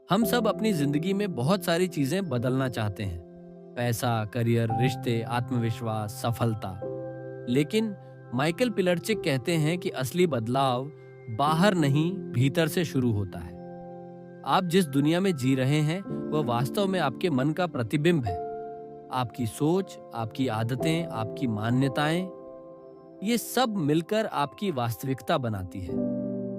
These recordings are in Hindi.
हम सब अपनी जिंदगी में बहुत सारी चीजें बदलना चाहते हैं। पैसा, करियर, रिश्ते, आत्मविश्वास, सफलता। लेकिन माइकल पिलरचिक कहते हैं कि असली बदलाव बाहर नहीं, भीतर से शुरू होता है। आप जिस दुनिया में जी रहे हैं वह वास्तव में आपके मन का प्रतिबिंब है। आपकी सोच, आपकी आदतें, आपकी मान्यताएं, ये सब मिलकर आपकी वास्तविकता बनाती है।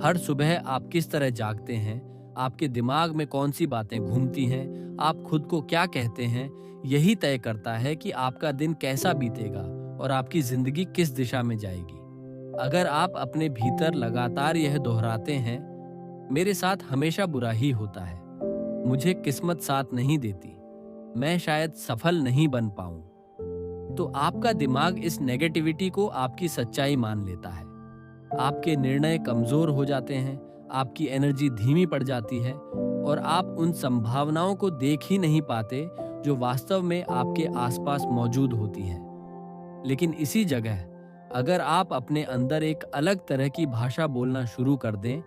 हर सुबह आप किस तरह जागते हैं, आपके दिमाग में कौन सी बातें घूमती हैं, आप खुद को क्या कहते हैं, यही तय करता है कि आपका दिन कैसा बीतेगा और आपकी जिंदगी किस दिशा में जाएगी। अगर आप अपने भीतर लगातार यह दोहराते हैं, मेरे साथ हमेशा बुरा ही होता है, मुझे किस्मत साथ नहीं देती, मैं शायद सफल नहीं बन पाऊं, तो आपका दिमाग इस नेगेटिविटी को आपकी सच्चाई मान लेता है। आपके निर्णय कमजोर हो जाते हैं, आपकी एनर्जी धीमी पड़ जाती है और आप उन संभावनाओं को देख ही नहीं पाते जो वास्तव में आपके आसपास मौजूद होती हैं। लेकिन इसी जगह अगर आप अपने अंदर एक अलग तरह की भाषा बोलना शुरू कर दें,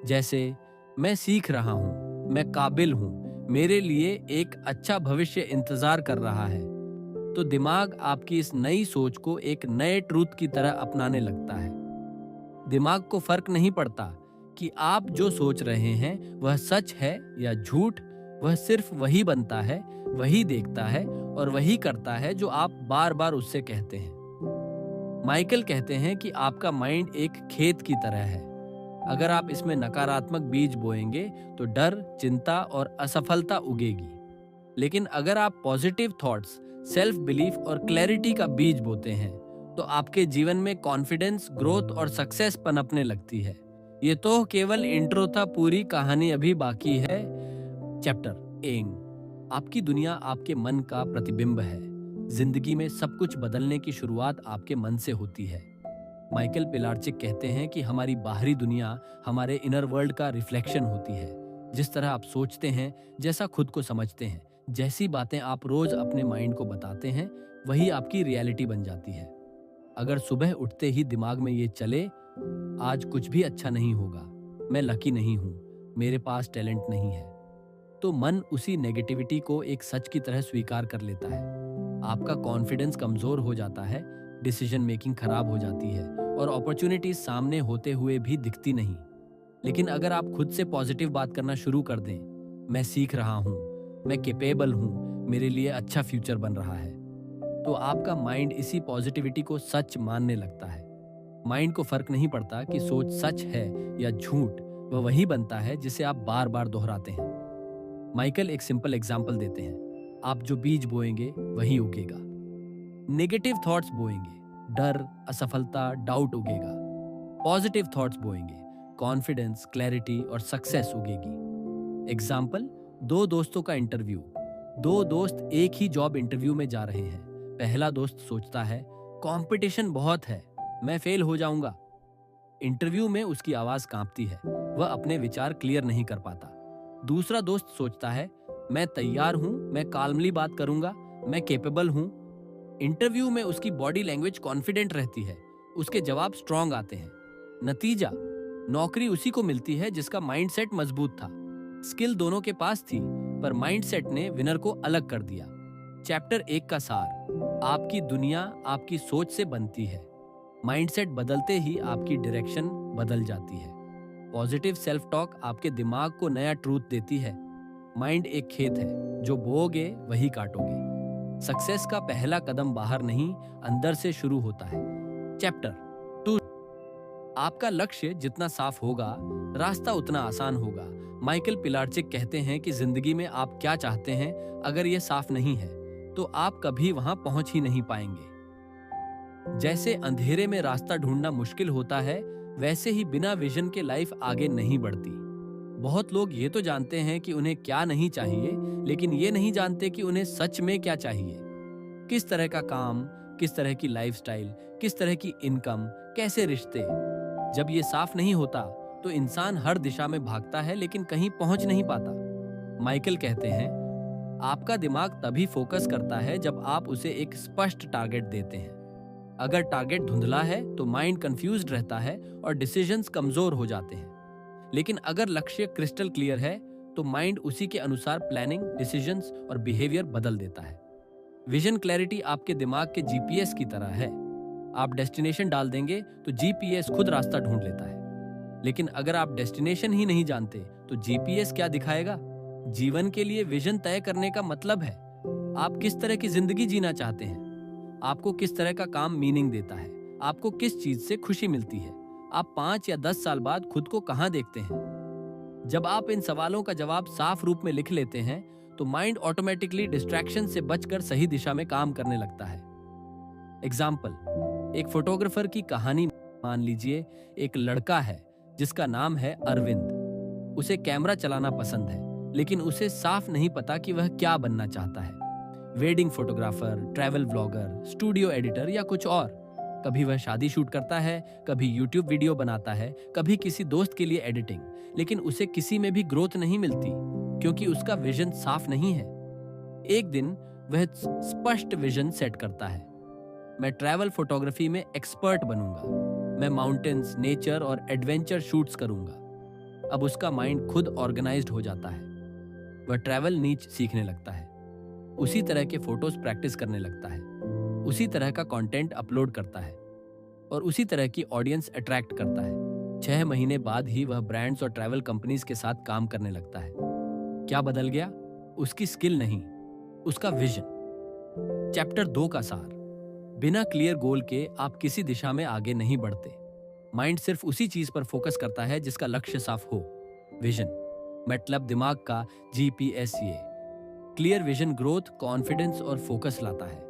जैसे मैं सीख रहा हूं, मैं काबिल हूं, मेरे लिए एक अच्छा भविष्य इंतजार कर रहा है, तो दिमाग आपकी इस नई सोच को एक नए ट्रूथ की तरह अपनाने लगता है। दिमाग को फर्क नहीं पड़ता कि आप जो सोच रहे हैं वह सच है या झूठ, वह सिर्फ वही बनता है, वही देखता है और वही करता है जो आप बार बार उससे कहते हैं। माइकल कहते हैं कि आपका माइंड एक खेत की तरह है। अगर आप इसमें नकारात्मक बीज बोएंगे तो डर, चिंता और असफलता उगेगी। लेकिन अगर आप पॉजिटिव थॉट्स, सेल्फ बिलीफ और क्लैरिटी का बीज बोते हैं तो आपके जीवन में कॉन्फिडेंस, ग्रोथ और सक्सेस पनपने लगती है। ये तो केवल इंट्रो था, पूरी कहानी अभी बाकी है। चैप्टर एंग। आपकी दुनिया आपके मन का प्रतिबिंब है। जिंदगी में सब कुछ बदलने की शुरुआत आपके मन से होती है। माइकल पिलार्चिक कहते हैं कि हमारी बाहरी दुनिया हमारे इनर वर्ल्ड का रिफ्लेक्शन होती है। जिस तरह आप सोचते हैं, जैसा खुद को समझते हैं, जैसी बातें आप रोज अपने माइंड को बताते हैं, वही आपकी रियलिटी बन जाती है। अगर सुबह उठते ही दिमाग में ये चले, आज कुछ भी अच्छा नहीं होगा, मैं लकी नहीं हूं, मेरे पास टैलेंट नहीं है, तो मन उसी नेगेटिविटी को एक सच की तरह स्वीकार कर लेता है। आपका कॉन्फिडेंस कमजोर हो जाता है, डिसीजन मेकिंग खराब हो जाती है और अपॉर्चुनिटीज सामने होते हुए भी दिखती नहीं। लेकिन अगर आप खुद से पॉजिटिव बात करना शुरू कर दें, मैं सीख रहा हूं, मैं कैपेबल हूं, मेरे लिए अच्छा फ्यूचर बन रहा है, तो आपका माइंड इसी पॉजिटिविटी को सच मानने लगता है। माइंड को फर्क नहीं पड़ता कि सोच सच है या झूठ, वह वही बनता है जिसे आप बार बार दोहराते हैं। माइकल एक सिंपल एग्जाम्पल देते हैं, आप जो बीज बोएंगे वही उगेगा। नेगेटिव थॉट्स बोएंगे, डर, असफलता, डाउट उगेगा। पॉजिटिव थॉट्स बोएंगे, कॉन्फिडेंस, क्लैरिटी और सक्सेस उगेगी। एग्जाम्पल, दो दोस्तों का इंटरव्यू। दो दोस्त एक ही जॉब इंटरव्यू में जा रहे हैं। पहला दोस्त सोचता है, कंपटीशन बहुत है, मैं फेल हो जाऊंगा। इंटरव्यू में उसकी आवाज कांपती है, वह अपने विचार क्लियर नहीं कर पाता। दूसरा दोस्त सोचता है, मैं तैयार हूं, मैं काल्मली बात करूंगा, मैं कैपेबल हूं। इंटरव्यू में उसकी बॉडी लैंग्वेज कॉन्फिडेंट रहती है, उसके जवाब स्ट्रांग आते हैं। नतीजा, नौकरी उसी को मिलती है जिसका माइंडसेट मजबूत था। स्किल दोनों के पास थी, पर माइंडसेट ने विनर को अलग कर दिया। चैप्टर 1 का सार, आपकी दुनिया आपकी सोच से बनती है। माइंडसेट बदलते ही आपकी डायरेक्शन बदल जाती है। पॉजिटिव सेल्फ टॉक आपके दिमाग को नया ट्रूथ देती है। माइंड एक खेत है, जो बोओगे वही काटोगे। सक्सेस का पहला कदम बाहर नहीं, अंदर से शुरू होता है। चैप्टर 2, आपका लक्ष्य जितना साफ होगा, रास्ता उतना आसान होगा। माइकल पिलार्चिक कहते हैं कि जिंदगी में आप क्या चाहते हैं, अगर यह साफ नहीं है तो आप कभी वहां पहुंच ही नहीं पाएंगे। जैसे अंधेरे में रास्ता ढूंढना मुश्किल होता है, वैसे ही बिना विजन के लाइफ आगे नहीं बढ़ती। बहुत लोग ये तो जानते हैं कि उन्हें क्या नहीं चाहिए, लेकिन ये नहीं जानते कि उन्हें सच में क्या चाहिए। किस तरह का काम, किस तरह की लाइफस्टाइल, किस तरह की इनकम, कैसे रिश्ते। जब ये साफ नहीं होता तो इंसान हर दिशा में भागता है, लेकिन कहीं पहुंच नहीं पाता। माइकल कहते हैं, आपका दिमाग तभी फोकस करता है जब आप उसे एक स्पष्ट टारगेट देते हैं। अगर टारगेट धुंधला है तो माइंड कंफ्यूज्ड रहता है और डिसीजंस कमजोर हो जाते हैं। लेकिन अगर लक्ष्य क्रिस्टल क्लियर है तो माइंड उसी के अनुसार प्लानिंग, डिसीजंस और बिहेवियर बदल देता है। विजन क्लैरिटी आपके दिमाग के जीपीएस की तरह है। आप डेस्टिनेशन डाल देंगे तो जीपीएस खुद रास्ता ढूंढ लेता है। लेकिन अगर आप डेस्टिनेशन ही नहीं जानते तो जीपीएस क्या दिखाएगा? जीवन के लिए विजन तय करने का मतलब है आप किस तरह की जिंदगी जीना चाहते हैं, आपको किस तरह का काम मीनिंग देता है, आपको किस चीज से खुशी मिलती है, आप 5 या 10 साल बाद खुद को कहां देखते हैं। जब आप इन सवालों का जवाब साफ रूप में लिख लेते हैं तो माइंड ऑटोमेटिकली डिस्ट्रैक्शन से बचकर सही दिशा में काम करने लगता है। एग्जाम्पल, एक फोटोग्राफर की कहानी मान लीजिए। एक लड़का है जिसका नाम है अरविंद। उसे कैमरा चलाना पसंद है, लेकिन उसे साफ नहीं पता कि वह क्या बनना चाहता है। Wedding photographer, travel vlogger, studio editor या कुछ और। कभी वह शादी शूट करता है, कभी यूट्यूब वीडियो बनाता है, कभी किसी दोस्त के लिए एडिटिंग, लेकिन उसे किसी में भी ग्रोथ नहीं मिलती क्योंकि उसका विजन साफ नहीं है। एक दिन वह स्पष्ट विजन सेट करता है, मैं ट्रैवल फोटोग्राफी में एक्सपर्ट बनूंगा, मैं माउंटेन्स, नेचर और एडवेंचर शूट्स करूंगा। अब उसका माइंड खुद ऑर्गेनाइज्ड हो जाता है। वह ट्रैवल नीच सीखने लगता है, उसी तरह के फोटोज प्रैक्टिस करने लगता है, उसी तरह का कंटेंट अपलोड करता है और उसी तरह की ऑडियंस अट्रैक्ट करता है। 6 महीने बाद ही वह ब्रांड्स और ट्रैवल कंपनीज के साथ काम करने लगता है। क्या बदल गया? उसकी स्किल नहीं, उसका विजन। चैप्टर 2 का सार, बिना क्लियर गोल के आप किसी दिशा में आगे नहीं बढ़ते। माइंड सिर्फ उसी चीज पर फोकस करता है जिसका लक्ष्य साफ हो। विजन मतलब दिमाग का जीपीएस। ये क्लियर विजन ग्रोथ, कॉन्फिडेंस और फोकस लाता है।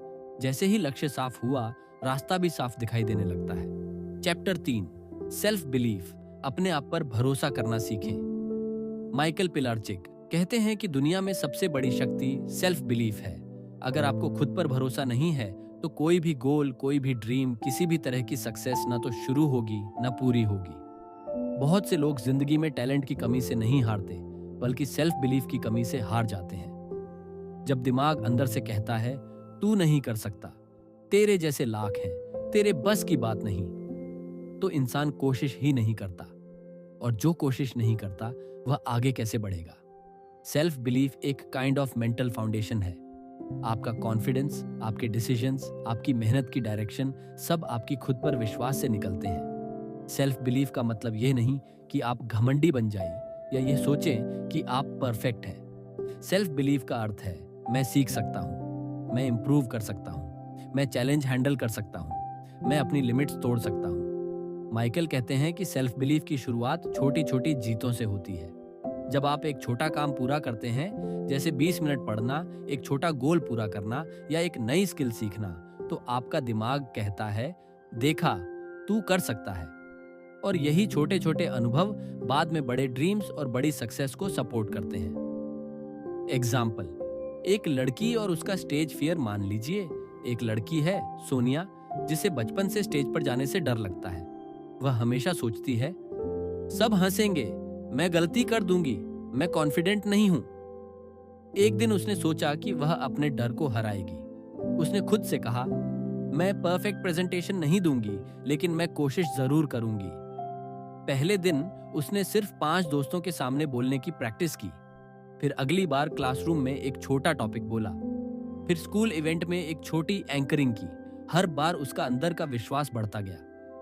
जैसे ही लक्ष्य साफ हुआ, रास्ता भी साफ दिखाई देने लगता है। चैप्टर 3, सेल्फ बिलीफ, अपने आप पर भरोसा करना सीखें। माइकल पिलार्चिक कहते हैं कि दुनिया में सबसे बड़ी शक्ति सेल्फ बिलीफ है। अगर आपको खुद पर भरोसा नहीं है तो कोई भी गोल, कोई भी ड्रीम, किसी भी तरह की सक्सेस ना तो शुरू होगी ना पूरी होगी। बहुत से लोग जिंदगी में टैलेंट की कमी से नहीं हारते, बल्कि सेल्फ बिलीफ की कमी से हार जाते हैं। जब दिमाग अंदर से कहता है तू नहीं कर सकता, तेरे जैसे लाख हैं, तेरे बस की बात नहीं, तो इंसान कोशिश ही नहीं करता, और जो कोशिश नहीं करता वह आगे कैसे बढ़ेगा। सेल्फ बिलीफ एक काइंड ऑफ मेंटल फाउंडेशन है। आपका कॉन्फिडेंस, आपके डिसीजंस, आपकी मेहनत की डायरेक्शन सब आपकी खुद पर विश्वास से निकलते हैं। सेल्फ बिलीफ का मतलब यह नहीं कि आप घमंडी बन जाएं या ये सोचें कि आप परफेक्ट हैं। सेल्फ बिलीफ का अर्थ है मैं सीख सकता हूँ, मैं इंप्रूव कर सकता हूँ, मैं चैलेंज हैंडल कर सकता हूँ, मैं अपनी लिमिट्स तोड़ सकता हूँ। माइकल कहते हैं कि सेल्फ बिलीफ की शुरुआत छोटी छोटी जीतों से होती है। जब आप एक छोटा काम पूरा करते हैं, जैसे 20 मिनट पढ़ना, एक छोटा गोल पूरा करना या एक नई स्किल सीखना, तो आपका दिमाग कहता है देखा, तू कर सकता है। और यही छोटे छोटे अनुभव बाद में बड़े ड्रीम्स और बड़ी सक्सेस को सपोर्ट करते हैं। एग्जाम्पल, एक लड़की और उसका स्टेज फियर मान लीजिए। एक लड़की है सोनिया, जिसे बचपन से स्टेज पर जाने से डर लगता है। वह हमेशा सोचती है सब हंसेंगे, मैं गलती कर दूंगी, मैं कॉन्फिडेंट नहीं हूं। एक दिन उसने सोचा कि वह अपने डर को हराएगी। उसने खुद से कहा मैं परफेक्ट प्रेजेंटेशन नहीं दूंगी, लेकिन मैं कोशिश जरूर करूंगी। पहले दिन उसने सिर्फ 5 दोस्तों के सामने बोलने की प्रैक्टिस की। फिर अगली बार क्लासरूम में एक छोटा टॉपिक बोला। फिर स्कूल इवेंट में एक छोटी एंकरिंग की। हर बार उसका अंदर का विश्वास बढ़ता गया।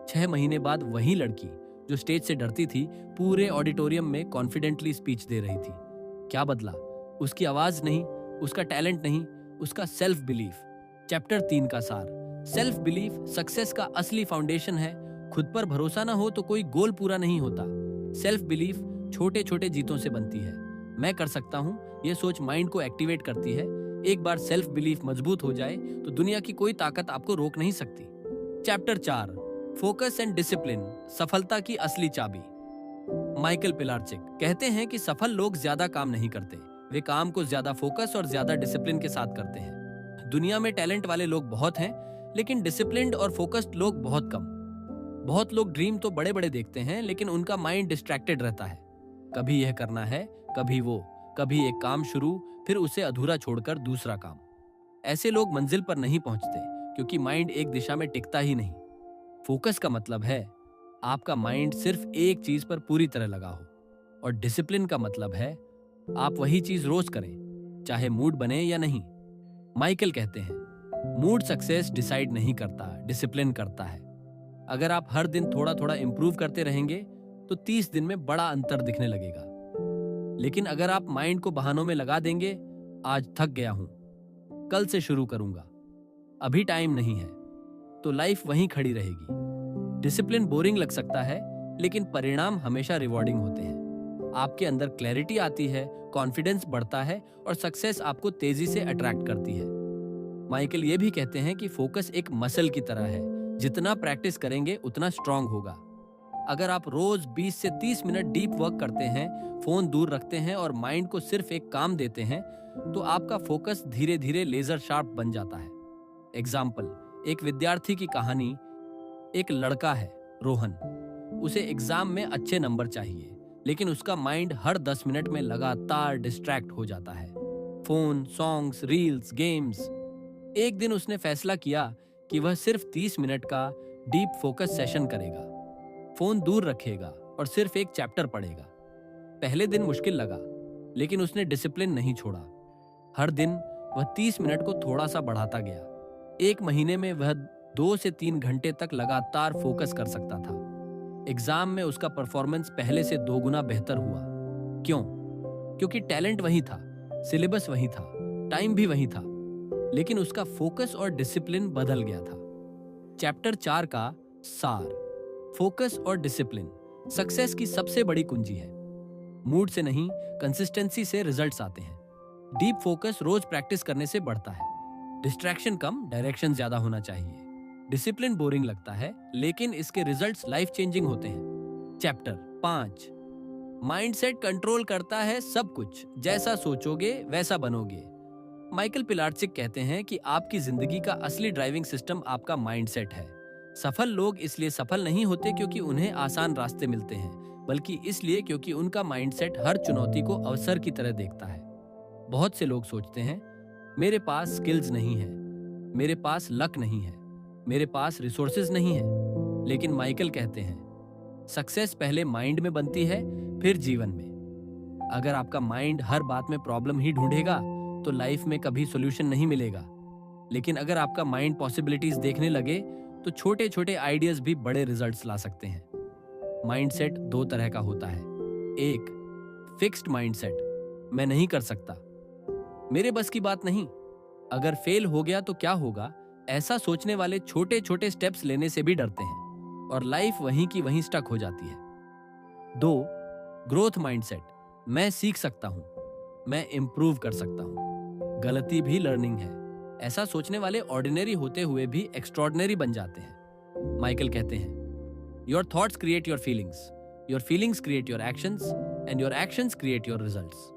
6 महीने बाद वही लड़की जो स्टेज से डरती थी, पूरे ऑडिटोरियम में कॉन्फिडेंटली स्पीच दे रही थी। क्या बदला? उसकी आवाज नहीं, उसका टैलेंट नहीं, उसका सेल्फ बिलीफ। चैप्टर 3 का सार, सेल्फ बिलीफ सक्सेस का असली फाउंडेशन है। खुद पर भरोसा ना हो तो कोई गोल पूरा नहीं होता। सेल्फ बिलीफ छोटे छोटे जीतों से बनती है। मैं कर सकता हूँ, यह सोच माइंड को एक्टिवेट करती है। एक बार सेल्फ बिलीफ मजबूत हो जाए तो दुनिया की कोई ताकत आपको रोक नहीं सकती। चैप्टर 4, फोकस एंड डिसिप्लिन, सफलता की असली चाबी। माइकल पिलार्चिक कहते हैं कि सफल लोग ज्यादा काम नहीं करते, वे काम को ज्यादा फोकस और ज्यादा डिसिप्लिन के साथ करते हैं। दुनिया में टैलेंट वाले लोग बहुत हैं, लेकिन डिसिप्लिन्ड और फोकस्ड लोग बहुत कम। बहुत लोग ड्रीम तो बड़े बड़े देखते हैं, लेकिन उनका माइंड डिस्ट्रैक्टेड रहता है। कभी यह करना है, कभी वो, कभी एक काम शुरू, फिर उसे अधूरा छोड़कर दूसरा काम। ऐसे लोग मंजिल पर नहीं पहुंचते, क्योंकि माइंड एक दिशा में टिकता ही नहीं। फोकस का मतलब है आपका माइंड सिर्फ एक चीज पर पूरी तरह लगा हो, और डिसिप्लिन का मतलब है आप वही चीज रोज करें, चाहे मूड बने या नहीं। माइकल कहते हैं, मूड सक्सेस डिसाइड नहीं करता, डिसिप्लिन करता है। अगर आप हर दिन थोड़ा थोड़ा इंप्रूव करते रहेंगे तो 30 दिन में बड़ा अंतर दिखने लगेगा। लेकिन अगर आप माइंड को बहानों में लगा देंगे, आज थक गया हूं, कल से शुरू करूंगा, अभी टाइम नहीं है, तो लाइफ वहीं खड़ी रहेगी। डिसिप्लिन बोरिंग लग सकता है, लेकिन परिणाम हमेशा रिवॉर्डिंग होते हैं। आपके अंदर क्लैरिटी आती है, कॉन्फिडेंस बढ़ता है और सक्सेस आपको तेजी से अट्रैक्ट करती है। माइकल ये भी कहते हैं कि फोकस एक मसल की तरह है, जितना प्रैक्टिस करेंगे उतना स्ट्रांग होगा। अगर आप रोज 20 से 30 मिनट डीप वर्क करते हैं, फोन दूर रखते हैं और माइंड को सिर्फ एक काम देते हैं, तो आपका फोकस धीरे धीरे लेजर शार्प बन जाता है। एग्जाम्पल, एक विद्यार्थी की कहानी। एक लड़का है रोहन, उसे एग्जाम में अच्छे नंबर चाहिए, लेकिन उसका माइंड हर 10 मिनट में लगातार डिस्ट्रैक्ट हो जाता है। Phone, songs, reels, games. एक दिन उसने फैसला किया कि वह सिर्फ 30 मिनट का डीप फोकस सेशन करेगा। फोन दूर रखेगा और सिर्फ एक चैप्टर पढ़ेगा। पहले दिन मुश्किल लगा, लेकिन उसने डिसिप्लिन नहीं छोड़ा। हर दिन वह 30 मिनट को थोड़ा सा बढ़ाता गया। एक महीने में वह 2 से 3 घंटे तक लगातार फोकस कर सकता था। एग्जाम में उसका परफॉर्मेंस पहले से 2 गुना बेहतर हुआ। क्यों? क्योंकि टैलेंट वही था, सिलेबस वही था, टाइम भी वही था, लेकिन उसका फोकस और डिसिप्लिन बदल गया था। चैप्टर 4 का सार, फोकस और डिसिप्लिन सक्सेस की सबसे बड़ी कुंजी है। मूड से नहीं, कंसिस्टेंसी से रिजल्ट्स आते हैं। डीप फोकस रोज प्रैक्टिस करने से बढ़ता है। डिस्ट्रैक्शन कम, डायरेक्शन ज्यादा होना चाहिए। डिसिप्लिन बोरिंग लगता है, लेकिन इसके रिजल्ट्स लाइफ चेंजिंग होते हैं। चैप्टर 5, माइंडसेट कंट्रोल करता है सब कुछ, जैसा सोचोगे वैसा बनोगे। माइकल पिलार्चिक कहते हैं कि आपकी जिंदगी का असली ड्राइविंग सिस्टम आपका माइंडसेट है। सफल लोग इसलिए सफल नहीं होते क्योंकि उन्हें आसान रास्ते मिलते हैं, बल्कि इसलिए क्योंकि उनका माइंडसेट हर चुनौती को अवसर की तरह देखता है। बहुत से लोग सोचते हैं, मेरे पास स्किल्स नहीं है, मेरे पास लक नहीं है, मेरे पास रिसोर्सेज नहीं है। लेकिन माइकल कहते हैं, सक्सेस पहले माइंड में बनती है, फिर जीवन में। अगर आपका माइंड हर बात में प्रॉब्लम ही ढूंढेगा तो लाइफ में कभी सॉल्यूशन नहीं मिलेगा। लेकिन अगर आपका माइंड पॉसिबिलिटीज देखने लगे तो छोटे छोटे आइडियाज भी बड़े रिजल्ट्स ला सकते हैं। माइंडसेट 2 तरह का होता है। एक, फिक्स्ड माइंडसेट, मैं नहीं कर सकता, मेरे बस की बात नहीं, अगर फेल हो गया तो क्या होगा, ऐसा सोचने वाले छोटे छोटे स्टेप्स लेने से भी डरते हैं और लाइफ वहीं की वहीं स्टक हो जाती है। 2, ग्रोथ माइंडसेट, मैं सीख सकता हूं, मैं इंप्रूव कर सकता हूं, गलती भी लर्निंग है। ऐसा सोचने वाले ऑर्डिनरी होते हुए भी एक्स्ट्रॉर्डिनरी बन जाते हैं। माइकल कहते हैं, your thoughts create your feelings create your actions and your actions create your results.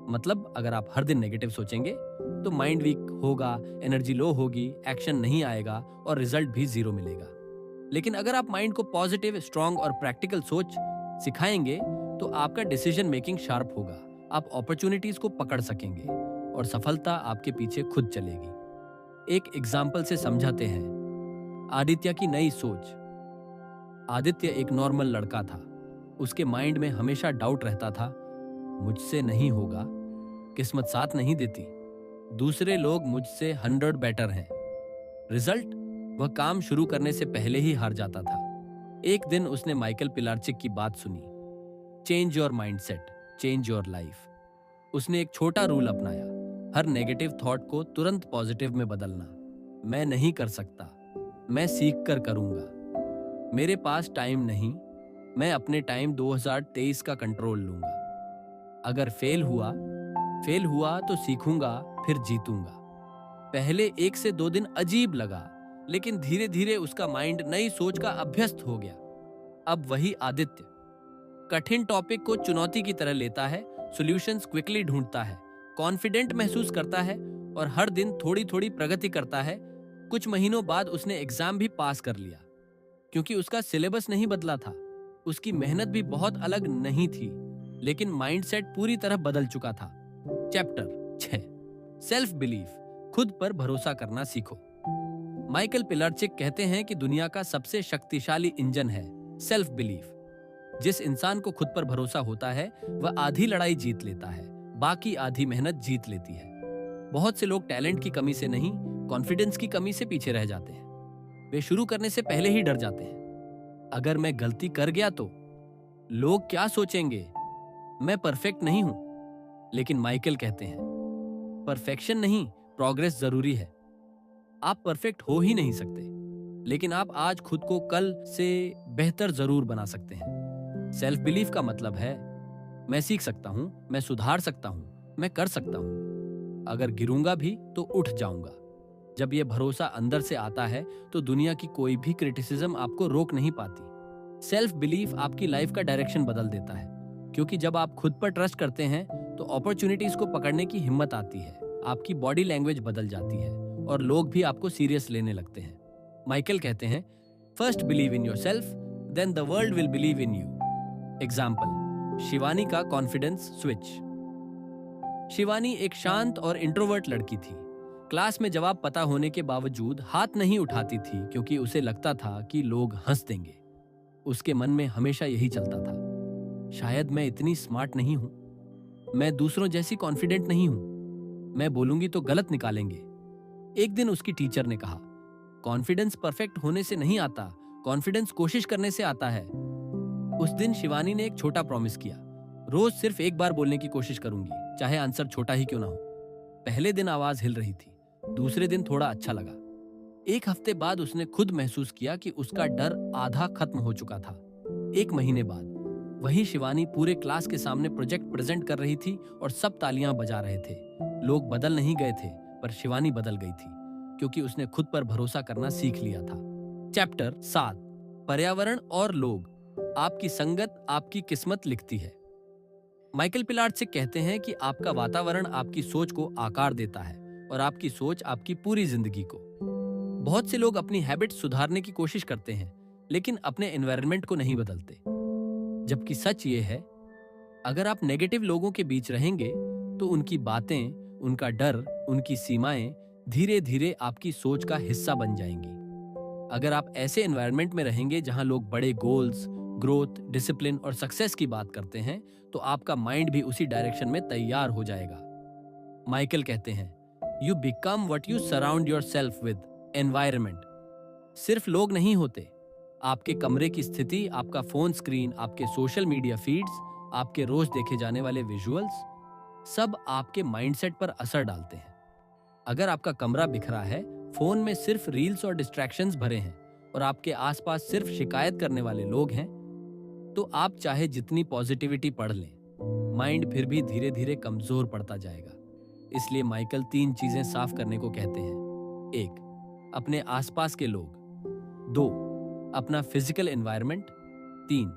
मतलब अगर आप हर दिन नेगेटिव सोचेंगे तो माइंड वीक होगा, एनर्जी लो होगी, एक्शन नहीं आएगा और रिजल्ट भी 0 मिलेगा। लेकिन अगर आप माइंड को पॉजिटिव, स्ट्रांग और प्रैक्टिकल सोच सिखाएंगे तो आपका डिसीजन मेकिंग शार्प होगा, आप अपॉर्चुनिटीज को पकड़ सकेंगे और सफलता आपके पीछे खुद चलेगी। एक एग्जाम्पल से समझाते हैं। आदित्य की नई सोच। आदित्य एक नॉर्मल लड़का था। उसके माइंड में हमेशा डाउट रहता था, मुझसे नहीं होगा, किस्मत साथ नहीं देती, दूसरे लोग मुझसे 100 बेटर हैं। रिजल्ट, वह काम शुरू करने से पहले ही हार जाता था। एक दिन उसने माइकल पिलार्चिक की बात सुनी, change your mindset, change your life. उसने एक छोटा रूल अपनाया, हर नेगेटिव थॉट को तुरंत पॉजिटिव में बदलना। मैं नहीं कर सकता, मैं सीख कर करूंगा, मेरे पास टाइम नहीं, मैं अपने टाइम 2023 का कंट्रोल लूंगा। अगर फेल हुआ तो सीखूंगा, फिर जीतूंगा। पहले 1 से 2 दिन अजीब लगा, लेकिन धीरे धीरे उसका माइंड नई सोच का अभ्यस्त हो गया। अब वही आदित्य कठिन टॉपिक को चुनौती की तरह लेता है, सॉल्यूशंस क्विकली ढूंढता है, कॉन्फिडेंट महसूस करता है और हर दिन थोड़ी थोड़ी प्रगति करता है। कुछ महीनों बाद उसने एग्जाम भी पास कर लिया, क्योंकि उसका सिलेबस नहीं बदला था, उसकी मेहनत भी बहुत अलग नहीं थी, लेकिन माइंडसेट पूरी तरह बदल चुका था। चैप्टर 6, सेल्फ बिलीफ, खुद पर भरोसा करना सीखो। माइकल पिलार्चिक कहते हैं कि दुनिया का सबसे शक्तिशाली इंजन है सेल्फ बिलीफ। जिस इंसान को खुद पर भरोसा होता है वह आधी लड़ाई जीत लेता है, बाकी आधी मेहनत जीत लेती है। बहुत से लोग टैलेंट की कमी से नहीं, कॉन्फिडेंस की कमी से पीछे रह जाते हैं। वे शुरू करने से पहले ही डर जाते हैं। अगर मैं गलती कर गया तो लोग क्या सोचेंगे, मैं परफेक्ट नहीं हूं। लेकिन माइकल कहते हैं, परफेक्शन नहीं, प्रोग्रेस जरूरी है। आप परफेक्ट हो ही नहीं सकते, लेकिन आप आज खुद को कल से बेहतर जरूर बना सकते हैं। सेल्फ बिलीफ का मतलब है, मैं सीख सकता हूं, मैं सुधार सकता हूं, मैं कर सकता हूं। अगर गिरूंगा भी तो उठ जाऊंगा। जब यह भरोसा अंदर से आता है तो दुनिया की कोई भी क्रिटिसिज्म आपको रोक नहीं पाती। सेल्फ बिलीफ आपकी लाइफ का डायरेक्शन बदल देता है, क्योंकि जब आप खुद पर ट्रस्ट करते हैं तो अपॉर्चुनिटीज को पकड़ने की हिम्मत आती है। आपकी बॉडी लैंग्वेज बदल जाती है और लोग भी आपको सीरियस लेने लगते हैं। माइकल कहते हैं, first believe in yourself, then the world will believe in you. Example, Shivani का कॉन्फिडेंस स्विच। शिवानी एक शांत और इंट्रोवर्ट लड़की थी। क्लास में जवाब पता होने के बावजूद हाथ नहीं उठाती थी, क्योंकि उसे लगता था कि लोग हंस देंगे। उसके मन में हमेशा यही चलता था, शायद मैं इतनी स्मार्ट नहीं हूं, मैं दूसरों जैसी कॉन्फिडेंट नहीं हूं, मैं बोलूंगी तो गलत निकालेंगे। एक दिन उसकी टीचर ने कहा, कॉन्फिडेंस परफेक्ट होने से नहीं आता, कॉन्फिडेंस कोशिश करने से आता है। उस दिन शिवानी ने एक छोटा प्रॉमिस किया, रोज सिर्फ एक बार बोलने की कोशिश करूंगी, चाहे आंसर छोटा ही क्यों ना हो। पहले दिन आवाज हिल रही थी, दूसरे दिन थोड़ा अच्छा लगा। एक हफ्ते बाद उसने खुद महसूस किया कि उसका डर आधा खत्म हो चुका था। एक महीने बाद वही शिवानी पूरे क्लास के सामने प्रोजेक्ट प्रेजेंट कर रही थी और सब तालियां बजा रहे थे। लोग बदल नहीं गए थे, पर शिवानी बदल गई थी, क्योंकि उसने खुद पर भरोसा करना सीख लिया था। चैप्टर 7, पर्यावरण और लोग। आपकी संगत आपकी किस्मत लिखती है। माइकल पिलार्ड कहते हैं कि आपका वातावरण आपकी सोच को आकार देता है और आपकी सोच आपकी पूरी जिंदगी को। बहुत से लोग अपनी हैबिट सुधारने की कोशिश करते हैं, लेकिन अपने एनवायरनमेंट को नहीं बदलते। जबकि सच ये है, अगर आप नेगेटिव लोगों के बीच रहेंगे तो उनकी बातें, उनका डर, उनकी सीमाएं धीरे धीरे आपकी सोच का हिस्सा बन जाएंगी। अगर आप ऐसे एनवायरनमेंट में रहेंगे जहां लोग बड़े गोल्स, ग्रोथ, डिसिप्लिन और सक्सेस की बात करते हैं, तो आपका माइंड भी उसी डायरेक्शन में तैयार हो जाएगा। माइकल कहते हैं, you become what you surround yourself with. Environment सिर्फ लोग नहीं होते, आपके कमरे की स्थिति, आपका फोन स्क्रीन, आपके सोशल मीडिया फीड्स, आपके रोज देखे जाने वाले विजुअल्स, सब आपके माइंडसेट पर असर डालते हैं। अगर आपका कमरा बिखरा है, फोन में सिर्फ रील्स और डिस्ट्रैक्शंस भरे हैं और आपके आसपास सिर्फ शिकायत करने वाले लोग हैं, तो आप चाहे जितनी पॉजिटिविटी पढ़ लें, माइंड फिर भी धीरे धीरे कमजोर पड़ता जाएगा। इसलिए माइकल 3 चीजें साफ करने को कहते हैं। 1, अपने आसपास के लोग। 2, अपना फिजिकल एनवायरनमेंट। 3,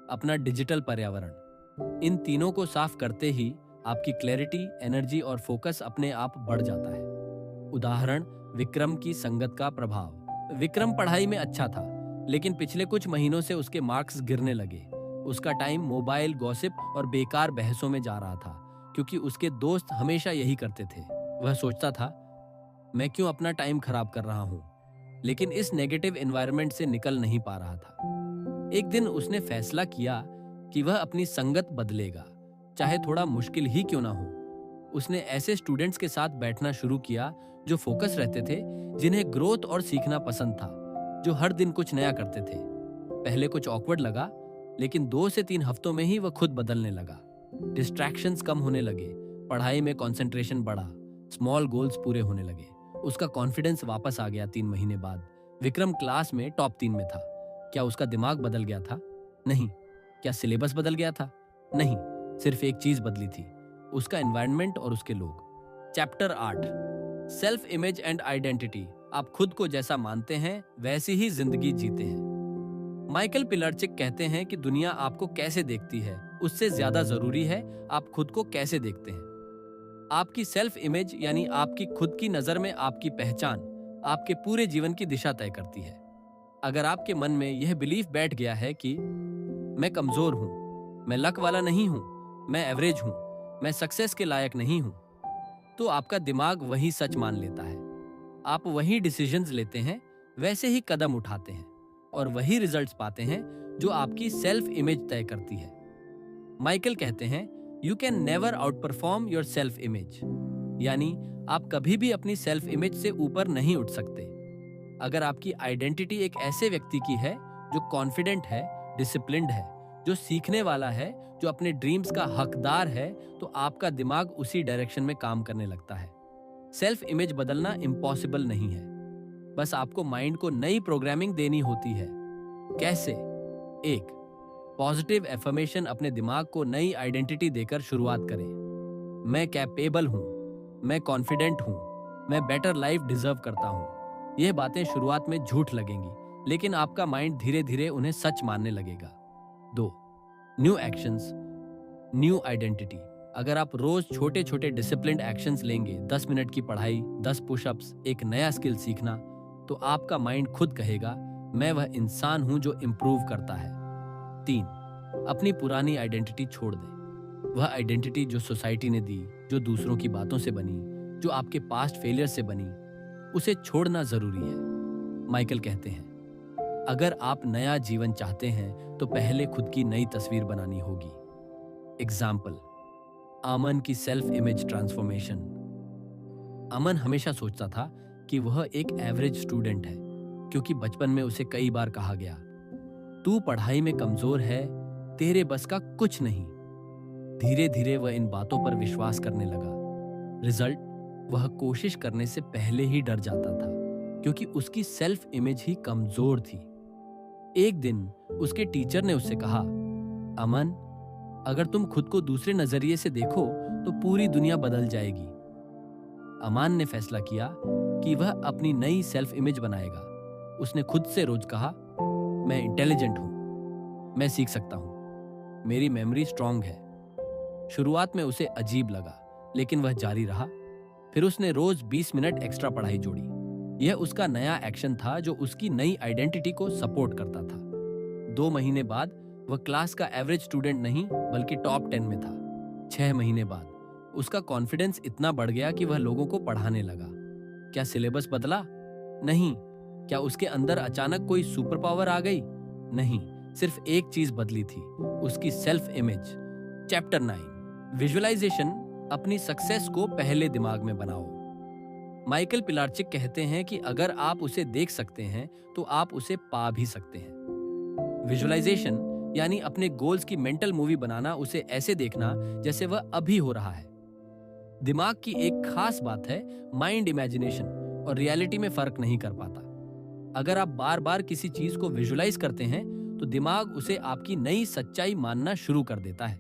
अपना डिजिटल पर्यावरण। इन तीनों को साफ करते ही आपकी क्लैरिटी, एनर्जी और फोकस अपने आप बढ़ जाता है। उदाहरण, विक्रम की संगत का प्रभाव। विक्रम पढ़ाई में अच्छा था, लेकिन पिछले कुछ महीनों से उसके मार्क्स गिरने लगे। उसका टाइम मोबाइल, गॉसिप और बेकार बहसों में जा रहा था, क्योंकि उसके दोस्त हमेशा यही करते थे। वह सोचता था, मैं क्यों अपना टाइम खराब कर रहा हूं, लेकिन इस नेगेटिव एनवायरनमेंट से निकल नहीं पा रहा था। एक दिन उसने फैसला किया कि वह अपनी संगत बदलेगा, चाहे थोड़ा मुश्किल ही क्यों ना हो। उसने ऐसे स्टूडेंट्स के साथ बैठना शुरू किया जो फोकस रहते थे, जिन्हें ग्रोथ और सीखना पसंद था, जो हर दिन कुछ नया करते थे। पहले कुछ ऑकवर्ड लगा, लेकिन 2 से 3 हफ्तों में ही वह खुद बदलने लगा। डिस्ट्रैक्शंस कम होने लगे, पढ़ाई में कंसंट्रेशन बढ़ा, स्मॉल गोल्स पूरे होने लगे। उसका कॉन्फिडेंस वापस आ गया। 3 महीने बाद विक्रम क्लास में टॉप 3 में था। क्या उसका दिमाग बदल गया था? नहीं। क्या सिलेबस बदल गया था? नहीं। सिर्फ एक चीज बदली थी, उसका एनवायरनमेंट और उसके लोग। Chapter 8, self image and identity. आप खुद को जैसा मानते हैं वैसी ही जिंदगी जीते हैं। माइकल पिलरचिक कहते हैं कि दुनिया आपको कैसे देखती है, उससे ज्यादा जरूरी है आप खुद को कैसे देखते हैं। आपकी सेल्फ इमेज यानी आपकी खुद की नजर में आपकी पहचान आपके पूरे जीवन की दिशा तय करती है। अगर आपके मन में यह बिलीफ बैठ गया है कि मैं कमजोर हूं, मैं लक वाला नहीं हूं, मैं एवरेज हूं, मैं सक्सेस के लायक नहीं हूं, तो आपका दिमाग वही सच मान लेता है। आप वही डिसीजंस लेते हैं, वैसे ही कदम उठाते हैं और वही रिजल्ट्स पाते हैं जो आपकी सेल्फ इमेज तय करती है। माइकल कहते हैं, you can never out perform your self image, यानी आप कभी भी अपनी सेल्फ इमेज से ऊपर नहीं उठ सकते। अगर आपकी आइडेंटिटी एक ऐसे व्यक्ति की है जो कॉन्फिडेंट है, डिसिप्लिन्ड है, जो सीखने वाला है, जो अपने ड्रीम्स का हकदार है, तो आपका दिमाग उसी डायरेक्शन में काम करने लगता है। सेल्फ इमेज बदलना इम्पॉसिबल नहीं है, बस आपको माइंड को नई प्रोग्रामिंग देनी होती है। कैसे? 1. पॉजिटिव एफर्मेशन अपने दिमाग को नई आइडेंटिटी देकर शुरुआत करें। मैं कैपेबल हूँ, मैं कॉन्फिडेंट हूँ, मैं बेटर लाइफ डिजर्व करता हूँ। यह बातें शुरुआत में झूठ लगेंगी, लेकिन आपका माइंड धीरे धीरे उन्हें सच मानने लगेगा। 2. New actions, new identity. अगर आप रोज छोटे छोटे डिसिप्लिन्ड एक्शंस लेंगे, 10 मिनट की पढ़ाई, 10 पुशअप्स, एक नया स्किल सीखना, तो आपका माइंड खुद कहेगा मैं वह इंसान हूं जो इंप्रूव करता है। 3. अपनी पुरानी आइडेंटिटी छोड़ दें। वह आइडेंटिटी जो सोसाइटी ने दी, जो दूसरों की बातों से बनी, जो आपके पास्ट फेलियर से बनी, उसे छोड़ना जरूरी है। माइकल कहते हैं, अगर आप नया जीवन चाहते हैं तो पहले खुद की नई तस्वीर बनानी होगी। एग्जाम्पल, अमन की सेल्फ इमेज ट्रांसफॉर्मेशन। अमन हमेशा सोचता था कि वह एक एवरेज स्टूडेंट है, क्योंकि बचपन में उसे कई बार कहा गया, तू पढ़ाई में कमजोर है, तेरे बस का कुछ नहीं। धीरे धीरे वह इन बातों पर विश्वास करने लगा। रिजल्ट, वह कोशिश करने से पहले ही डर जाता था, क्योंकि उसकी सेल्फ इमेज ही कमजोर थी। एक दिन उसके टीचर ने उससे कहा, अमन, अगर तुम खुद को दूसरे नजरिए से देखो तो पूरी दुनिया बदल जाएगी। अमान ने फैसला किया कि वह अपनी नई सेल्फ इमेज बनाएगा। उसने खुद से रोज कहा, मैं इंटेलिजेंट हूं, मैं सीख सकता हूं, मेरी मेमोरी स्ट्रांग है। शुरुआत में उसे अजीब लगा, लेकिन वह जारी रहा। फिर उसने रोज 20 मिनट एक्स्ट्रा पढ़ाई जोड़ी। यह उसका नया एक्शन था जो उसकी नई आइडेंटिटी को सपोर्ट करता था। 2 महीने बाद वह क्लास का एवरेज स्टूडेंट नहीं बल्कि टॉप 10 में था। 6 महीने बाद उसका कॉन्फिडेंस इतना बढ़ गया कि वह लोगों को पढ़ाने लगा। क्या सिलेबस बदला? नहीं। क्या उसके अंदर अचानक कोई सुपर पावर आ गई? नहीं, सिर्फ एक चीज बदली थी, उसकी सेल्फ इमेज। Chapter 9, visualisation. अपनी सक्सेस को पहले दिमाग में बनाओ। माइकल पिलार्चिक कहते हैं कि अगर आप उसे देख सकते हैं तो आप उसे पा भी सकते हैं। विजुअलाइजेशन यानी अपने गोल्स की मेंटल मूवी बनाना, उसे ऐसे देखना जैसे वह अभी हो रहा है। दिमाग की एक खास बात है, माइंड इमेजिनेशन और रियलिटी में फर्क नहीं कर पाता। अगर आप बार बार किसी चीज को विजुअलाइज करते हैं तो दिमाग उसे आपकी नई सच्चाई मानना शुरू कर देता है,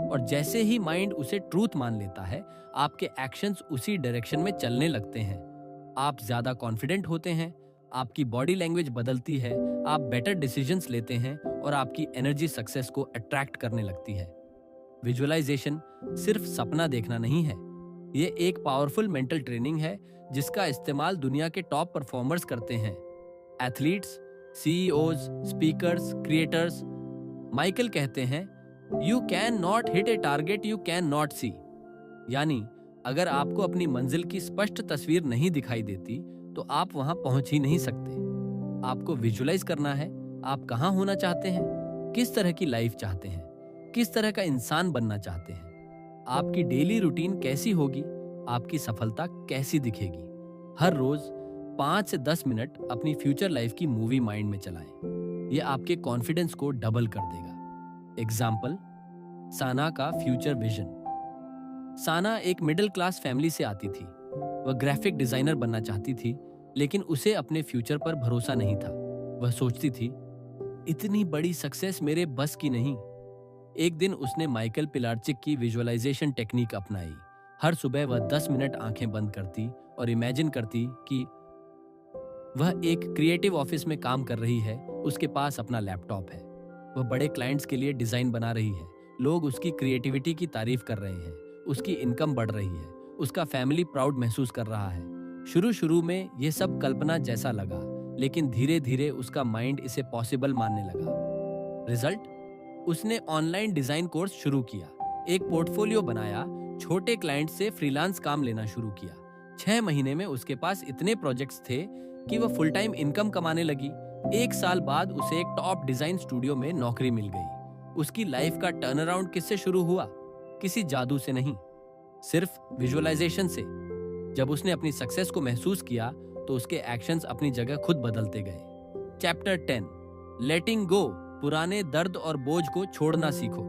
और जैसे ही माइंड उसे ट्रूथ मान लेता है, आपके एक्शंस उसी डायरेक्शन में चलने लगते हैं। आप ज्यादा कॉन्फिडेंट होते हैं, आपकी बॉडी लैंग्वेज बदलती है, आप बेटर डिसीजंस लेते हैं और आपकी एनर्जी सक्सेस को अट्रैक्ट करने लगती है। विजुअलाइजेशन सिर्फ सपना देखना नहीं है, ये एक पावरफुल मेंटल ट्रेनिंग है जिसका इस्तेमाल दुनिया के टॉप परफॉर्मर्स करते हैं। Athletes, CEOs, speakers, creators. Michael कहते हैं, you can not hit a target you can not see. यानी अगर आपको अपनी मंजिल की स्पष्ट तस्वीर नहीं दिखाई देती तो आप वहां पहुंच ही नहीं सकते। आपको विजुअलाइज करना है, आप कहां होना चाहते हैं, किस तरह की लाइफ चाहते हैं, किस तरह का इंसान बनना चाहते हैं, आपकी डेली रूटीन कैसी होगी, आपकी सफलता कैसी दिखेगी। हर रोज 5 से 10 मिनट अपनी फ्यूचर लाइफ की मूवी माइंड में चलाएं। यह आपके कॉन्फिडेंस को डबल कर देगा। एग्जाम्पल, साना का फ्यूचर विजन। साना एक मिडिल क्लास फैमिली से आती थी। वह ग्राफिक डिजाइनर बनना चाहती थी, लेकिन उसे अपने फ्यूचर पर भरोसा नहीं था। वह सोचती थी, इतनी बड़ी सक्सेस मेरे बस की नहीं। एक दिन उसने माइकल पिलार्चिक की विजुअलाइजेशन टेक्निक अपनाई। हर सुबह वह 10 मिनट आंखें बंद करती और इमेजिन करती कि वह एक क्रिएटिव ऑफिस में काम कर रही है, उसके पास अपना लैपटॉप है, वह बड़े क्लाइंट्स के लिए डिजाइन बना रही है, लोग उसकी क्रिएटिविटी की तारीफ कर रहे हैं, उसकी इनकम बढ़ रही है, उसका फैमिली प्राउड महसूस कर रहा है। शुरू में यह सब कल्पना जैसा लगा, लेकिन धीरे धीरे उसका माइंड इसे पॉसिबल मानने लगा। रिजल्ट, उसने ऑनलाइन डिजाइन कोर्स शुरू किया, एक पोर्टफोलियो बनाया, छोटे क्लाइंट से फ्रीलांस काम लेना शुरू किया। 6 महीने में उसके पास इतने प्रोजेक्ट्स थे कि वह फुल टाइम इनकम कमाने लगी। 1 साल बाद उसे एक टॉप डिजाइन स्टूडियो में नौकरी मिल गई। उसकी लाइफ का टर्न अराउंड किससे शुरू हुआ? किसी जादू से नहीं, सिर्फ विजुअलाइजेशन से। जब उसने अपनी सक्सेस को महसूस किया तो उसके एक्शंस अपनी जगह खुद बदलते गए। चैप्टर 10, लेटिंग गो, पुराने दर्द और बोझ को छोड़ना सीखो।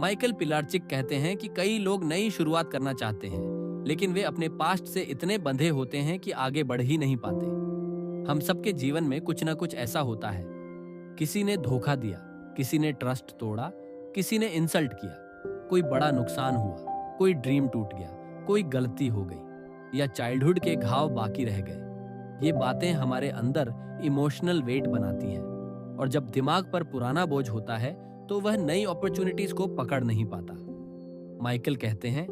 माइकल पिलार्चिक कहते हैं कि कई लोग नई शुरुआत करना चाहते हैं, लेकिन वे अपने पास्ट से इतने बंधे होते हैं कि आगे बढ़ ही नहीं पाते। हम सबके जीवन में कुछ ना कुछ ऐसा होता है। किसी ने धोखा दिया, किसी ने ट्रस्ट तोड़ा, किसी ने इंसल्ट किया, कोई बड़ा नुकसान हुआ, कोई ड्रीम टूट गया, कोई गलती हो गई, या चाइल्डहुड के घाव बाकी रह गए। ये बातें हमारे अंदर इमोशनल वेट बनाती हैं, और जब दिमाग पर पुराना बोझ होता है तो वह नई अपॉर्चुनिटीज को पकड़ नहीं पाता। माइकल कहते हैं,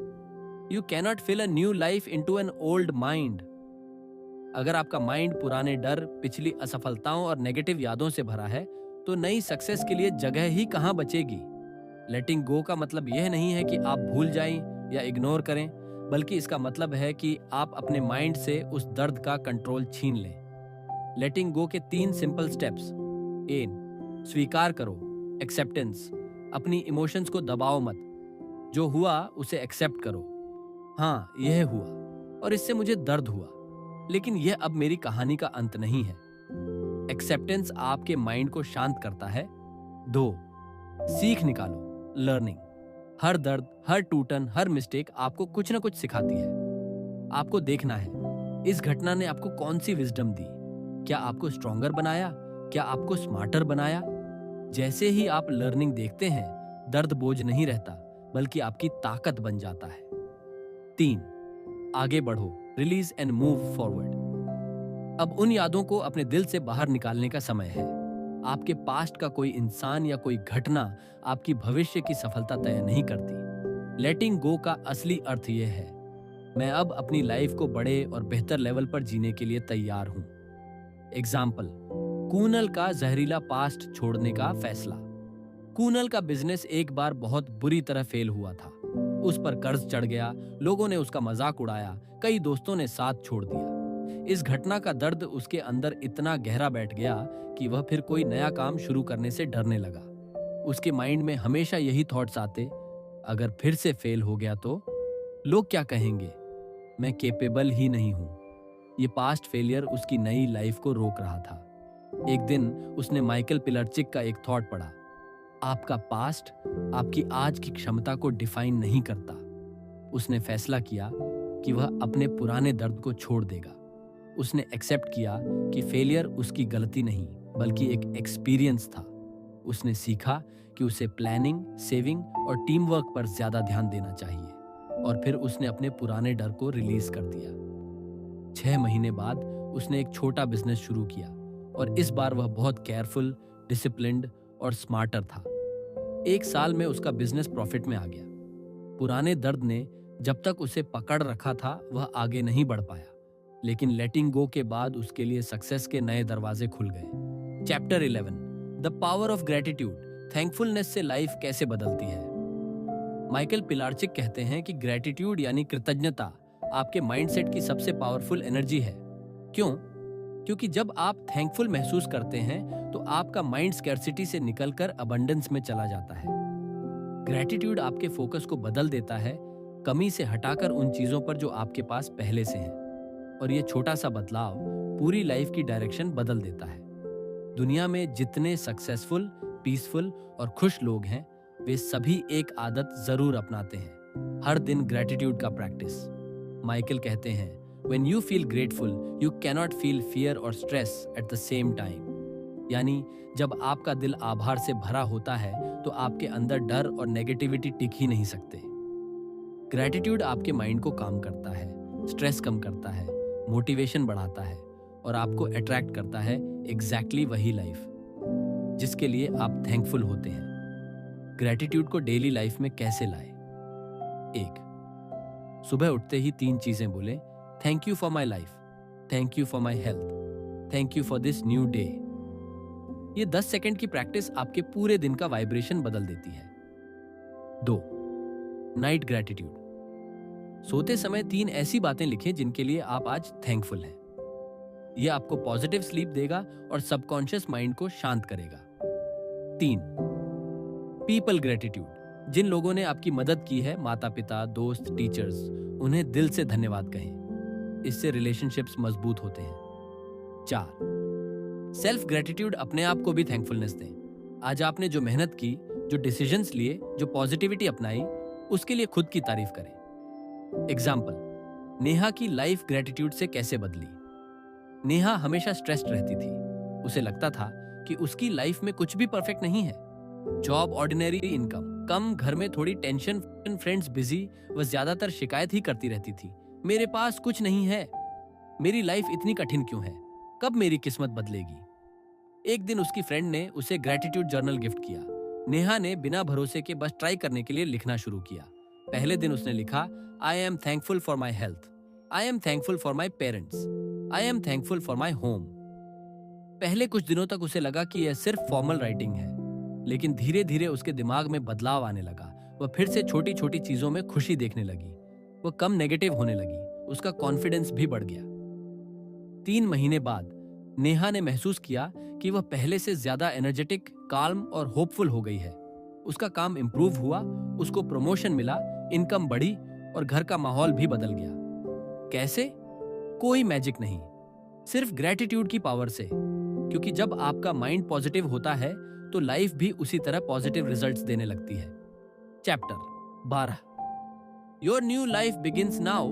you cannot fill a new life into an old mind. अगर आपका माइंड पुराने डर, पिछली असफलताओं और नेगेटिव यादों से भरा है तो नई सक्सेस के लिए जगह ही कहां बचेगी। लेटिंग गो का मतलब यह नहीं है कि आप भूल जाएं या इग्नोर करें, बल्कि इसका मतलब है कि आप अपने माइंड से उस दर्द का कंट्रोल छीन लें। लेटिंग गो के 3 सिंपल स्टेप्स। ए, स्वीकार करो, एक्सेप्टेंस। अपनी इमोशंस को दबाओ मत, जो हुआ उसे एक्सेप्ट करो। हाँ, यह हुआ और इससे मुझे दर्द हुआ, लेकिन यह अब मेरी कहानी का अंत नहीं है। एक्सेप्टेंस आपके माइंड को शांत करता है। 2, सीख निकालो, लर्निंग। हर दर्द, हर टूटन, हर मिस्टेक आपको कुछ ना कुछ सिखाती है। आपको देखना है इस घटना ने आपको कौन सी विजडम दी। क्या आपको स्ट्रॉन्गर बनाया? क्या आपको स्मार्टर बनाया? जैसे ही आप लर्निंग देखते हैं, दर्द बोझ नहीं रहता, बल्कि आपकी ताकत बन जाता है। 3, आगे बढ़ो, रिलीज एंड मूव फॉरवर्ड। अब उन यादों को अपने दिल से बाहर निकालने का समय है। आपके पास्ट का कोई इंसान या कोई घटना आपकी भविष्य की सफलता तय नहीं करती। लेटिंग गो का असली अर्थ यह है, मैं अब अपनी लाइफ को बड़े और बेहतर लेवल पर जीने के लिए तैयार हूं। एग्जाम्पल, कूनल का जहरीला पास्ट छोड़ने का फैसला। कूनल का बिजनेस एक बार बहुत बुरी तरह फेल हुआ था। उस पर कर्ज चढ़ गया, लोगों ने उसका मजाक उड़ाया, कई दोस्तों ने साथ छोड़ दिया। इस घटना का दर्द उसके अंदर इतना गहरा बैठ गया कि वह फिर कोई नया काम शुरू करने से डरने लगा। उसके माइंड में हमेशा यही थॉट्स आते, अगर फिर से फेल हो गया तो लोग क्या कहेंगे, मैं केपेबल ही नहीं हूं। ये पास्ट फेलियर उसकी नई लाइफ को रोक रहा था। एक दिन उसने माइकल पिलरचिक का एक थॉट पढ़ा, आपका पास्ट आपकी आज की क्षमता को डिफाइन नहीं करता। उसने फैसला किया कि वह अपने पुराने दर्द को छोड़ देगा। उसने एक्सेप्ट किया कि फेलियर उसकी गलती नहीं, बल्कि एक एक्सपीरियंस था। उसने सीखा कि उसे प्लानिंग, सेविंग और टीम वर्क पर ज्यादा ध्यान देना चाहिए, और फिर उसने अपने पुराने डर को रिलीज कर दिया। 6 महीने बाद उसने एक छोटा बिजनेस शुरू किया, और इस बार वह बहुत केयरफुल, डिसिप्लिन्ड और स्मार्टर था। 1 साल में उसका बिजनेस प्रॉफिट में आ गया। पुराने दर्द ने जब तक उसे पकड़ रखा था, वह आगे नहीं बढ़ पाया, लेकिन लेटिंग गो के बाद उसके लिए सक्सेस के नए दरवाजे खुल गए। Chapter 11, the power of gratitude. Thankfulness से लाइफ कैसे बदलती है। माइकल पिलार्चिक कहते हैं कि ग्रेटिट्यूड यानी कृतज्ञता आपके माइंडसेट की सबसे पावरफुल एनर्जी है। क्यों? क्योंकि जब आप थैंकफुल महसूस करते हैं तो आपका माइंड स्कैर्सिटी से निकलकर अबंडेंस में चला जाता है। ग्रेटिट्यूड आपके फोकस को बदल देता है, कमी से हटाकर उन चीजों पर जो आपके पास पहले से हैं, और ये छोटा सा बदलाव पूरी लाइफ की डायरेक्शन बदल देता है। दुनिया में जितने सक्सेसफुल, पीसफुल और खुश लोग हैं, वे सभी एक आदत जरूर अपनाते हैं, हर दिन ग्रेटिट्यूड का प्रैक्टिस। माइकल कहते हैं, When you feel grateful, you cannot feel fear or stress at the same time. यानी जब आपका दिल आभार से भरा होता है तो आपके अंदर डर और नेगेटिविटी टिक ही नहीं सकते। ग्रेटिट्यूड आपके माइंड को काम करता है, स्ट्रेस कम करता है, मोटिवेशन बढ़ाता है, और आपको अट्रैक्ट करता है एग्जैक्टली वही लाइफ जिसके लिए आप थैंकफुल होते हैं। ग्रेटिट्यूड को डेली लाइफ में कैसे लाएं? 1, सुबह उठते ही 3 चीजें बोलें, thank you for my life, thank you for my health, thank you for this new day. ये 10 सेकंड की प्रैक्टिस आपके पूरे दिन का वाइब्रेशन बदल देती है। 2, नाइट ग्रेटिट्यूड। सोते समय 3 ऐसी बातें लिखें जिनके लिए आप आज थैंकफुल हैं। यह आपको पॉजिटिव स्लीप देगा और सबकॉन्शियस माइंड को शांत करेगा। 3, पीपल ग्रेटिट्यूड। जिन लोगों ने आपकी मदद की है, माता पिता, दोस्त, टीचर्स, उन्हें दिल से धन्यवाद कहें। इससे रिलेशनशिप्स मजबूत होते हैं। 4, सेल्फ ग्रेटिट्यूड, अपने आप को भी थैंकफुलनेस दें। आज आपने जो मेहनत की, जो डिसीजंस लिए, जो पॉजिटिविटी अपनाई, उसके लिए खुद की तारीफ करें। एग्जाम्पल, नेहा की लाइफ ग्रेटिट्यूड से कैसे बदली। नेहा हमेशा स्ट्रेस्ड रहती थी। उसे लगता था कि उसकी लाइफ में कुछ भी परफेक्ट नहीं है। जॉब ऑर्डिनरी, इनकम कम, घर में थोड़ी टेंशन, फ्रेंड्स बिजी, वह ज्यादातर शिकायत ही करती रहती थी। मेरे पास कुछ नहीं है, मेरी लाइफ इतनी कठिन क्यों है, कब मेरी किस्मत बदलेगी। एक दिन उसकी फ्रेंड ने उसे ग्रेटिट्यूड जर्नल गिफ्ट किया। नेहा ने बिना भरोसे के बस ट्राई करने के लिए लिखना शुरू किया। पहले दिन उसने लिखा, I am thankful for my health, I am thankful for my parents, I am thankful for my home. पहले कुछ दिनों तक उसे लगा कि यह सिर्फ फॉर्मल राइटिंग है, लेकिन धीरे धीरे उसके दिमाग में बदलाव आने लगा। वह फिर से छोटी छोटी चीजों में खुशी देखने लगी। वह कम नेगेटिव होने लगी। उसका कॉन्फिडेंस भी बढ़ गया। 3 महीने बाद नेहा ने महसूस किया कि वह पहले से ज्यादा एनर्जेटिक, काल्म और होपफुल हो गई है। उसका काम इंप्रूव हुआ, उसको प्रमोशन मिला, इनकम बढ़ी और घर का माहौल भी बदल गया। कैसे? कोई मैजिक नहीं, सिर्फ ग्रेटिट्यूड की पावर से। क्योंकि जब आपका माइंड पॉजिटिव होता है तो लाइफ भी उसी तरह पॉजिटिव रिजल्ट्स देने लगती है। Chapter 12, your new life begins now.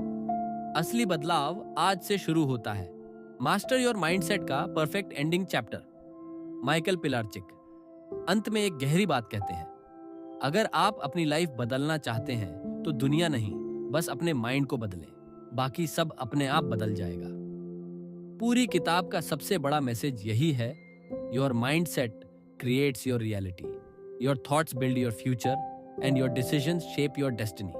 असली बदलाव आज से शुरू होता है। मास्टर योर माइंडसेट का परफेक्ट एंडिंग चैप्टर, माइकल पिलार्चिक। अंत में एक गहरी बात कहते हैं, अगर आप अपनी लाइफ बदलना चाहते हैं तो दुनिया नहीं, बस अपने माइंड को बदलें, बाकी सब अपने आप बदल जाएगा। पूरी किताब का सबसे बड़ा मैसेज यही है, your mindset creates your reality. Your thoughts build your future and your decisions shape your destiny.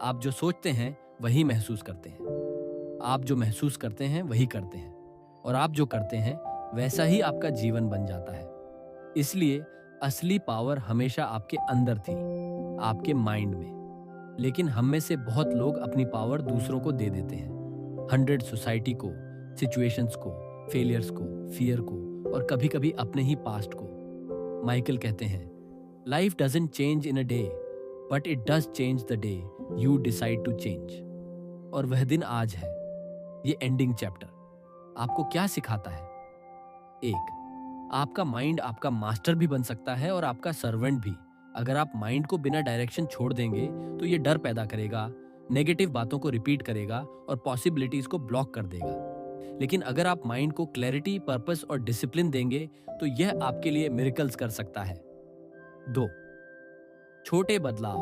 आप जो सोचते हैं वही महसूस करते हैं। आप जो महसूस करते हैं वही करते हैं। और आप जो करते हैं वैसा ही आपका जीवन बन जाता है। इसलिए असली पावर हमेशा आपके अंदर थी, आपके माइंड में। लेकिन हम में से बहुत लोग अपनी पावर दूसरों को दे देते हैं। 100 सोसाइटी को, सिचुएशंस को, फेलियर्स को, फियर को और कभी कभी अपने ही पास्ट को। माइकल कहते हैं, life doesn't change in a day, but it does change the day you decide to change. और वह दिन आज है। ये एंडिंग चैप्टर आपको क्या सिखाता है? 1, आपका माइंड आपका मास्टर भी बन सकता है और आपका सर्वेंट भी। अगर आप माइंड को बिना डायरेक्शन छोड़ देंगे तो ये डर पैदा करेगा, नेगेटिव बातों को रिपीट करेगा और पॉसिबिलिटीज को ब्लॉक कर देगा। लेकिन अगर आप माइंड को क्लैरिटी, पर्पस और डिसिप्लिन देंगे तो यह आपके लिए मिरेकल्स कर सकता है। 2, छोटे बदलाव।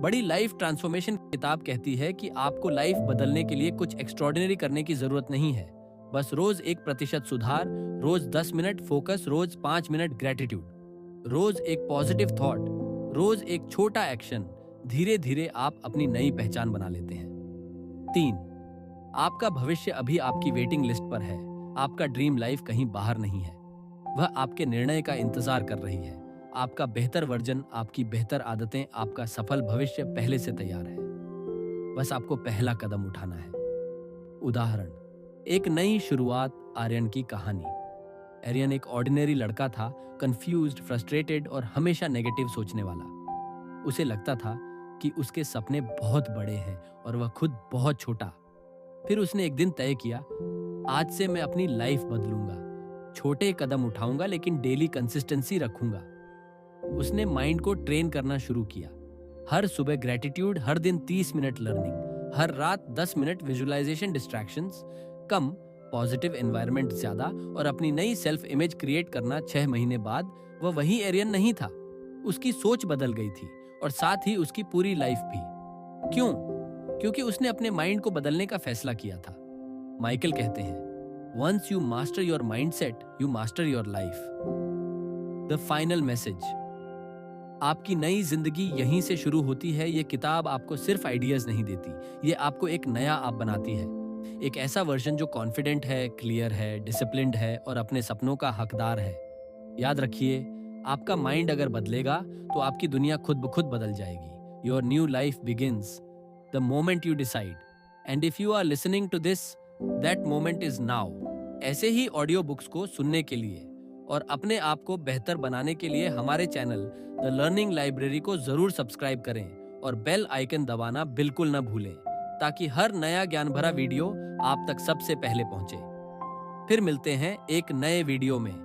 बड़ी लाइफ ट्रांसफॉर्मेशन किताब कहती है कि आपको लाइफ बदलने के लिए कुछ एक्स्ट्रॉर्डिनरी करने की जरूरत नहीं है। बस रोज 1% सुधार, रोज 10 मिनट फोकस, रोज 5 मिनट ग्रेटिट्यूड, रोज एक पॉजिटिव थॉट, रोज एक छोटा एक्शन। धीरे धीरे आप अपनी नई पहचान बना लेते हैं। 3, आपका भविष्य अभी आपकी वेटिंग लिस्ट पर है। आपका ड्रीम लाइफ कहीं बाहर नहीं है, वह आपके निर्णय का इंतजार कर रही है। आपका बेहतर वर्जन, आपकी बेहतर आदतें, आपका सफल भविष्य पहले से तैयार है। बस आपको पहला कदम उठाना है। उदाहरण, एक नई शुरुआत, आर्यन की कहानी। आर्यन एक ऑर्डिनरी लड़का था, कंफ्यूज्ड, फ्रस्ट्रेटेड और हमेशा नेगेटिव सोचने वाला। उसे लगता था कि उसके सपने बहुत बड़े हैं और वह खुद बहुत छोटा। फिर उसने एक दिन तय किया, आज से मैं अपनी लाइफ बदलूंगा। छोटे कदम उठाऊंगा लेकिन डेली कंसिस्टेंसी रखूंगा। उसने माइंड को ट्रेन करना शुरू किया। हर सुबह ग्रेटिट्यूड, हर दिन 30 मिनट लर्निंग, हर रात 10 मिनट विजुअलाइजेशन, डिस्ट्रैक्शंस कम, पॉजिटिव एनवायरनमेंट ज्यादा और अपनी नई सेल्फ इमेज क्रिएट करना। 6 महीने बाद वह वही एरियन नहीं था। उसकी सोच बदल गई थी और साथ ही उसकी पूरी लाइफ भी। क्यों? क्योंकि उसने अपने माइंड को बदलने का फैसला किया था। माइकल कहते हैं, once you master your mindset, you master your life. The final message, आपकी नई जिंदगी यहीं से शुरू होती है। ये किताब आपको सिर्फ आइडियाज नहीं देती, ये आपको एक नया आप बनाती है। एक ऐसा वर्जन जो कॉन्फिडेंट है, क्लियर है, डिसिप्लिन्ड है और अपने सपनों का हकदार है। याद रखिए, आपका माइंड अगर बदलेगा तो आपकी दुनिया खुद ब खुद बदल जाएगी। Your new life begins the moment you decide, and if you are listening to this, that moment is now। ऐसे ही ऑडियो बुक्स को सुनने के लिए और अपने आप को बेहतर बनाने के लिए हमारे चैनल द लर्निंग लाइब्रेरी को जरूर सब्सक्राइब करें और बेल आइकन दबाना बिल्कुल न भूलें, ताकि हर नया ज्ञान भरा वीडियो आप तक सबसे पहले पहुंचे। फिर मिलते हैं एक नए वीडियो में।